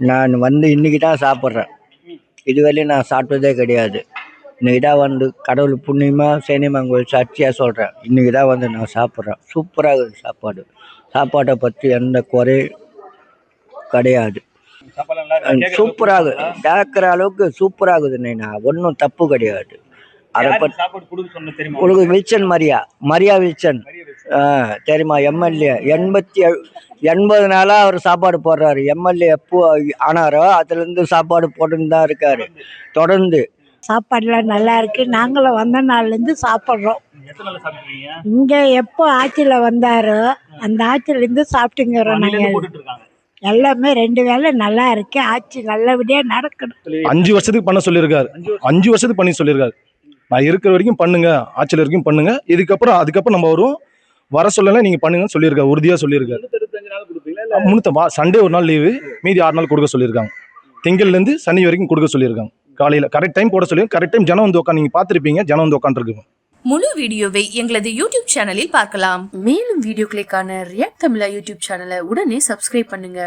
நான் வந்து இன்றைக்கி தான் சாப்பிட்றேன். இதுவரையும் நான் சாப்பிட்டதே கிடையாது. இன்றைக்கி தான் வந்து கடவுள் புண்ணியமாக சேனியம்மன் சாட்சியாக சொல்கிறேன். இன்றைக்கி தான் வந்து நான் சாப்பிட்றேன். சூப்பராக இருக்குது சாப்பாடு. சாப்பாட்டை பற்றி எந்த குறையும் கிடையாது. சூப்பராக கேட்குற அளவுக்கு சூப்பராக இருக்குது. நான் ஒன்றும் தப்பு கிடையாது. அதை பற்றி உங்களுக்கு வில்சன் மரியா வில்சன் தெரியுமா? எம்எல்ஏ 80 நாளாக அவர் சாப்பாடு போடுறாரு. எம்எல்ஏ எப்போ ஆனாரோ அதுலேருந்து சாப்பாடு போட்டுன்னு தான் இருக்காரு தொடர்ந்து. சாப்பாடுலாம் நல்லா இருக்கு. நாங்களும் வந்த நாள்லேருந்து சாப்பிட்றோம். இங்கே எப்போ ஆட்சியில் வந்தாரோ அந்த ஆட்சியிலேருந்து சாப்பிட்டுங்கிறோம். நாங்கள் எல்லாமே 2 வேளை நல்லா இருக்கு. ஆட்சி நல்லபடியாக நடக்கணும். 5 வருஷத்துக்கு பண்ண சொல்லியிருக்காரு. 5 வருஷத்துக்கு பண்ணி சொல்லியிருக்காரு. நான் இருக்கிற வரைக்கும் பண்ணுங்க, ஆட்சியில் வரைக்கும் பண்ணுங்க. அதுக்கப்புறம் நம்ம வரும் வர சொல்லலை, நீங்க பண்ணுங்கன்னு சொல்லியிருக்காரு. உறுதியா சொல்லியிருக்காரு. சண்டே ஒரு நாள் லீவு, மீதி 6 நாள் கொடுக்க சொல்லியிருக்காங்க. திங்கள்லேருந்து சனி வரைக்கும் கொடுக்க சொல்லியிருக்காங்க. காலையில் கரெக்ட் டைம் போட சொல்லி கரெக்ட் டைம் ஜனம் வந்து உட்காந்து, நீங்க பார்த்துருப்பீங்க, ஜனம் வந்து உட்காந்துருக்கு. முழு வீடியோவை எங்களது யூடியூப் சேனலில் பார்க்கலாம். மேலும் வீடியோக்களுக்கான ரியாக்ட் தமிழா யூடியூப் சேனலை உடனே சப்ஸ்கிரைப் பண்ணுங்க.